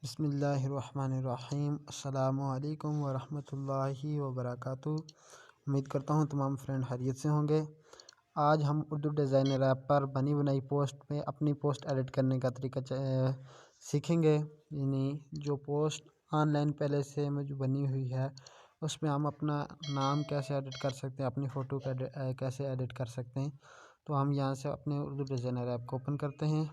बिस्मिल्लाहिर्रहमानिर्रहीम। अस्सलामुअलैकुम वरहमतुल्लाहि वबरकातुहू। उम्मीद करता हूँ तमाम फ्रेंड खैरियत से होंगे। आज हम उर्दू डिज़ाइनर ऐप पर बनी बनाई पोस्ट में अपनी पोस्ट एडिट करने का तरीका सीखेंगे। यानी जो पोस्ट ऑनलाइन पहले से जो बनी हुई है उसमें हम अपना नाम कैसे एडिट कर सकते हैं, अपनी फ़ोटो कैसे एडिट कर सकते हैं। तो हम यहाँ से अपने उर्दू डिज़ाइनर ऐप को ओपन करते हैं।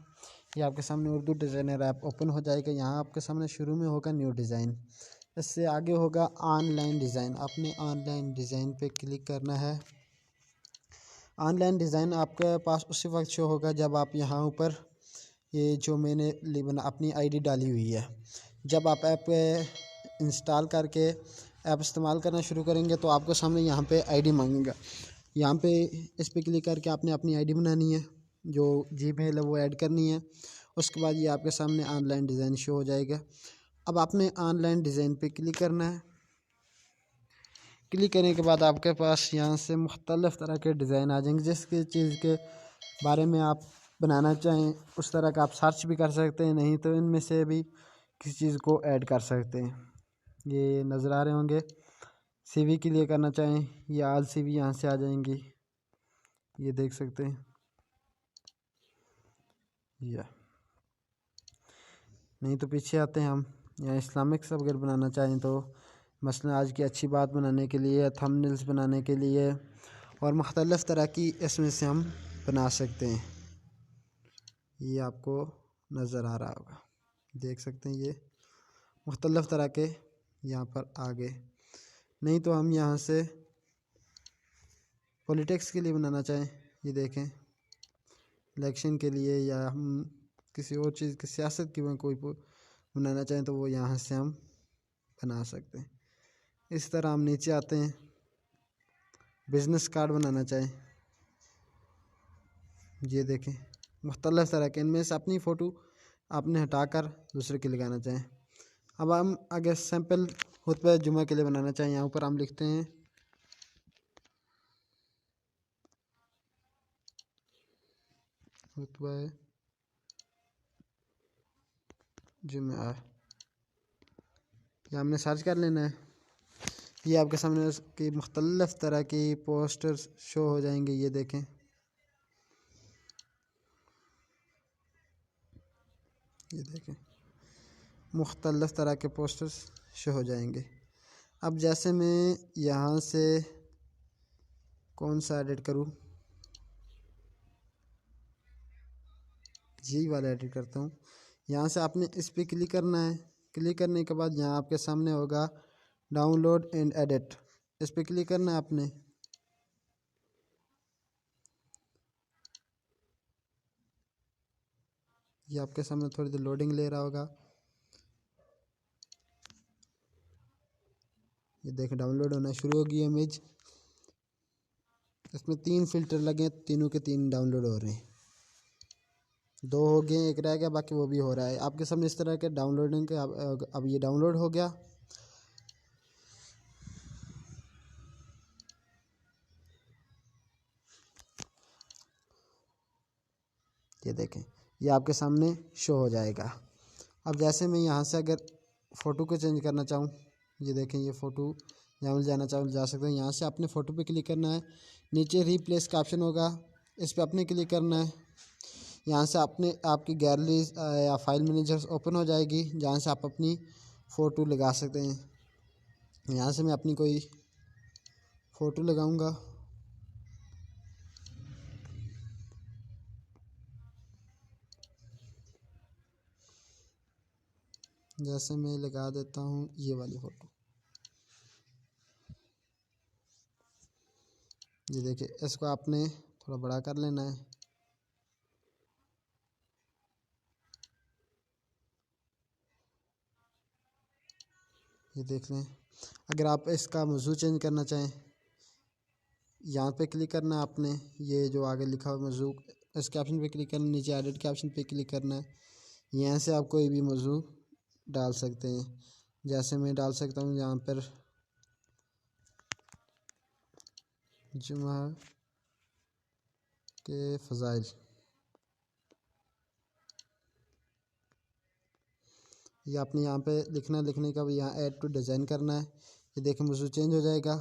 ये आपके सामने उर्दू डिज़ाइनर ऐप ओपन हो जाएगा। यहाँ आपके सामने शुरू में होगा न्यू डिज़ाइन, इससे आगे होगा ऑनलाइन डिज़ाइन। आपने ऑनलाइन डिज़ाइन पे क्लिक करना है। ऑनलाइन डिज़ाइन आपके पास उसी वक्त शो होगा जब आप यहाँ ऊपर ये जो मैंने अपनी आईडी डाली हुई है, जब आप ऐप इंस्टॉल करके ऐप इस्तेमाल करना शुरू करेंगे तो आपको सामने यहाँ पे आईडी मांगेगा। यहाँ पे इस पर क्लिक करके आपने अपनी आईडी बनानी है, जो जीमेल है वो ऐड करनी है। उसके बाद ये आपके सामने ऑनलाइन डिज़ाइन शो हो जाएगा। अब आपने ऑनलाइन डिज़ाइन पे क्लिक करना है। क्लिक करने के बाद आपके पास यहाँ से मुख्तलिफ़ तरह के डिज़ाइन आ जाएंगे। जिस चीज़ के बारे में आप बनाना चाहें उस तरह का आप सर्च भी कर सकते हैं, नहीं तो इनमें से भी किसी चीज़ को ऐड कर सकते हैं। ये नज़र आ रहे होंगे। सीवी के लिए करना चाहें ये आल सीवी यहाँ से आ जाएंगी, ये देख सकते हैं। या नहीं तो पीछे आते हैं हम, यहाँ इस्लामिक सब अगर बनाना चाहें तो मसलन आज की अच्छी बात बनाने के लिए, थंबनेल्स बनाने के लिए और मुख्तलिफ़ तरह की इसमें से हम बना सकते हैं। ये आपको नज़र आ रहा होगा, देख सकते हैं। ये मुख्तलिफ़ तरह के यहाँ पर आ गए। नहीं तो हम यहाँ से पॉलिटिक्स के लिए बनाना चाहें, ये देखें, इलेक्शन के लिए, या हम किसी और चीज़ की सियासत की कोई बनाना चाहें तो वो यहाँ से हम बना सकते हैं। इस तरह हम नीचे आते हैं, बिज़नेस कार्ड बनाना चाहें, ये देखें मुख्तलिफ़ तरह के। इनमें से अपनी फ़ोटो आपने हटाकर दूसरे के लगाना चाहें। अब हम अगर सैम्पल खुतबा जुमा के लिए बनाना चाहें, यहाँ ऊपर हम लिखते हैं खुतबा जुमा, या हमने सर्च कर लेना है। ये आपके सामने उसकी मुख्तलिफ़ तरह की पोस्टर्स शो हो जाएंगे, ये देखें। ये देखें मुख्तलिफ़ तरह के पोस्टर्स शो हो जाएंगे। अब जैसे मैं यहाँ से कौन सा एडिट करूँ, यही वाला एडिट करता हूँ। यहाँ से आपने इस पर क्लिक करना है। क्लिक करने के बाद यहाँ आपके सामने होगा डाउनलोड एंड एडिट, इस पर क्लिक करना है आपने। ये आपके सामने थोड़ी देर लोडिंग ले रहा होगा। ये देखें डाउनलोड होना शुरू हो गई इमेज। इसमें 3 फ़िल्टर लगे, तीनों के 3 डाउनलोड हो रहे हैं। 2 हो गए, एक रह गया, बाकी वो भी हो रहा है। आपके सामने इस तरह के डाउनलोडिंग के अब ये डाउनलोड हो गया। ये देखें ये आपके सामने शो हो जाएगा। अब जैसे मैं यहाँ से अगर फ़ोटो को चेंज करना चाहूँ, ये देखें ये फ़ोटो जहाँ जाना चाहूँ जा सकते हैं। यहाँ से अपने फ़ोटो पे क्लिक करना है। नीचे रिप्लेस का ऑप्शन होगा, इस पर अपने क्लिक करना है। यहाँ से अपने आपकी गैलरी या फाइल मैनेजर ओपन हो जाएगी, जहाँ से आप अपनी फ़ोटो लगा सकते हैं। यहाँ से मैं अपनी कोई फ़ोटो लगाऊंगा। जैसे मैं लगा देता हूँ ये वाली फ़ोटो, ये देखिए। इसको आपने थोड़ा बड़ा कर लेना है। ये देख लें। अगर आप इसका मौजू चेंज करना चाहें, यहाँ पे क्लिक करना है आपने। ये जो आगे लिखा हुआ मौजू, इसके ऑप्शन पे क्लिक करना, नीचे एडिट के ऑप्शन पे क्लिक करना है। यहाँ से आप कोई भी मौजू डाल सकते हैं। जैसे मैं डाल सकता हूँ यहाँ पर जुमा के फ़ज़ाइल, ये आपने यहाँ पे लिखना है, लिखने का यहाँ ऐड टू डिज़ाइन करना है। ये देखिए मुझे चेंज हो जाएगा।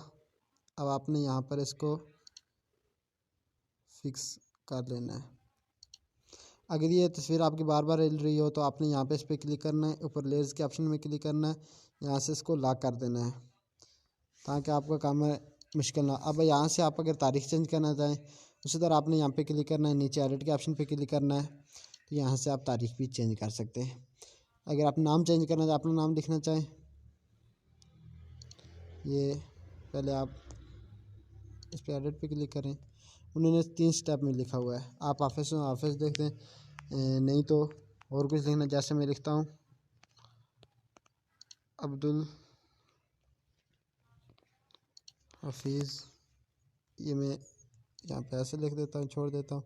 अब आपने यहाँ पर इसको फिक्स कर लेना है। अगर ये तस्वीर आपकी बार बार हिल रही हो तो आपने यहाँ पे इस पर क्लिक करना है, ऊपर लेयर्स के ऑप्शन में क्लिक करना है, यहाँ से इसको लॉक कर देना है ताकि आपका काम है मुश्किल ना। अब यहाँ से आप अगर तारीख चेंज करना चाहें उसी तरह आपने यहाँ पे क्लिक करना है, नीचे एडिट के ऑप्शन पे क्लिक करना है, तो यहाँ से आप तारीख भी चेंज कर सकते हैं। अगर आप नाम चेंज करना चाहें, अपना नाम लिखना चाहें, ये पहले आप इस पर एडिट पे क्लिक करें। उन्होंने 3 स्टेप में लिखा हुआ है, आप ऑफिस देख दें, नहीं तो और कुछ लिखना। जैसे मैं लिखता हूँ अब्दुल हफीज़, ये मैं यहाँ पे ऐसे लिख देता हूँ, छोड़ देता हूँ।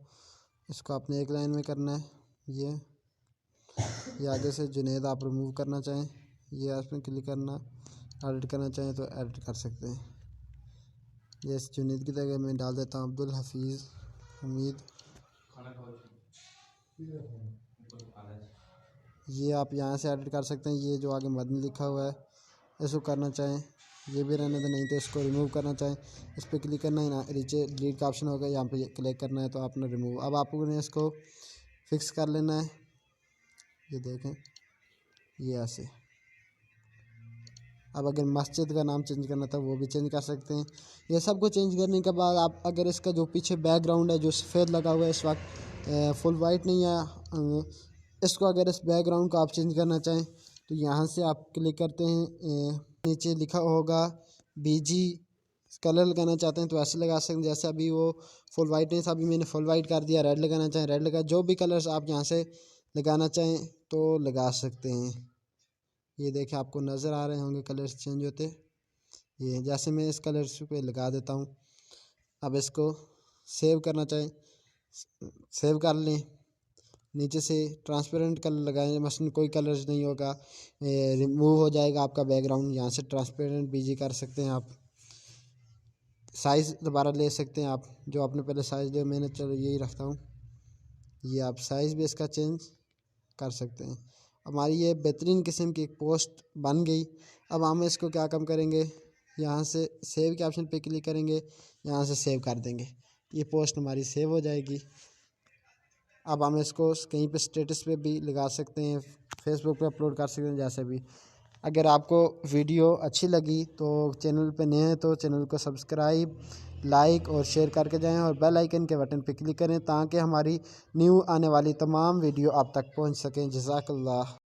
इसको आपने एक लाइन में करना है। ये आगे से जुनेद आप रिमूव करना चाहें, ये इसमें क्लिक करना, एडिट करना चाहें तो एडिट कर सकते हैं। ये इस जुनेद की जगह मैं डाल देता हूँ अब्दुल हफीज़ हमीद। ये आप यहाँ से एडिट कर सकते हैं। ये जो आगे मदनी लिखा हुआ है इसको करना चाहें ये भी रहने दो, नहीं तो इसको रिमूव करना चाहें इस पर क्लिक करना है ना, नीचे डिलीट का ऑप्शन होगा, यहाँ पे क्लिक करना है तो आपने रिमूव। अब आपको ने इसको फिक्स कर लेना है। ये देखें ये ऐसे। अब अगर मस्जिद का नाम चेंज करना था वो भी चेंज कर सकते हैं। ये सब को चेंज करने के बाद आप अगर इसका जो पीछे बैकग्राउंड है जो सफ़ेद लगा हुआ है इस वक्त फुल वाइट नहीं है, इसको अगर इस बैकग्राउंड को आप चेंज करना चाहें तो यहाँ से आप क्लिक करते हैं, नीचे लिखा होगा बीजी कलर लगाना चाहते हैं तो ऐसे लगा सकते हैं। जैसे अभी वो फुल वाइट नहीं था, अभी मैंने फुल वाइट कर दिया। रेड लगाना चाहें रेड लगा, जो भी कलर्स आप यहाँ से लगाना चाहें तो लगा सकते हैं। ये देखें आपको नज़र आ रहे होंगे कलर्स चेंज होते। ये जैसे मैं इस कलर्स पे लगा देता हूँ। अब इसको सेव करना चाहें सेव कर लें, नीचे से ट्रांसपेरेंट कलर लगाएं, मसलन कोई कलर्स नहीं होगा, रिमूव हो जाएगा आपका बैकग्राउंड। यहाँ से ट्रांसपेरेंट बीजी कर सकते हैं आप। साइज़ दोबारा ले सकते हैं आप, जो आपने पहले साइज़ लिया, मैंने चलो यही रखता हूँ। ये आप साइज़ भी इसका चेंज कर सकते हैं। हमारी ये बेहतरीन किस्म की एक पोस्ट बन गई। अब हम इसको क्या काम करेंगे, यहाँ से सेव के ऑप्शन पे क्लिक करेंगे, यहाँ से सेव कर देंगे, ये पोस्ट हमारी सेव हो जाएगी। अब हम इसको कहीं पे स्टेटस पे भी लगा सकते हैं, फेसबुक पे अपलोड कर सकते हैं जैसे भी। अगर आपको वीडियो अच्छी लगी तो चैनल पे नए हैं तो चैनल को सब्सक्राइब लाइक और शेयर करके जाएं और बेल आइकन के बटन पे क्लिक करें ताकि हमारी न्यू आने वाली तमाम वीडियो आप तक पहुंच सकें। जज़ाकल्लाह।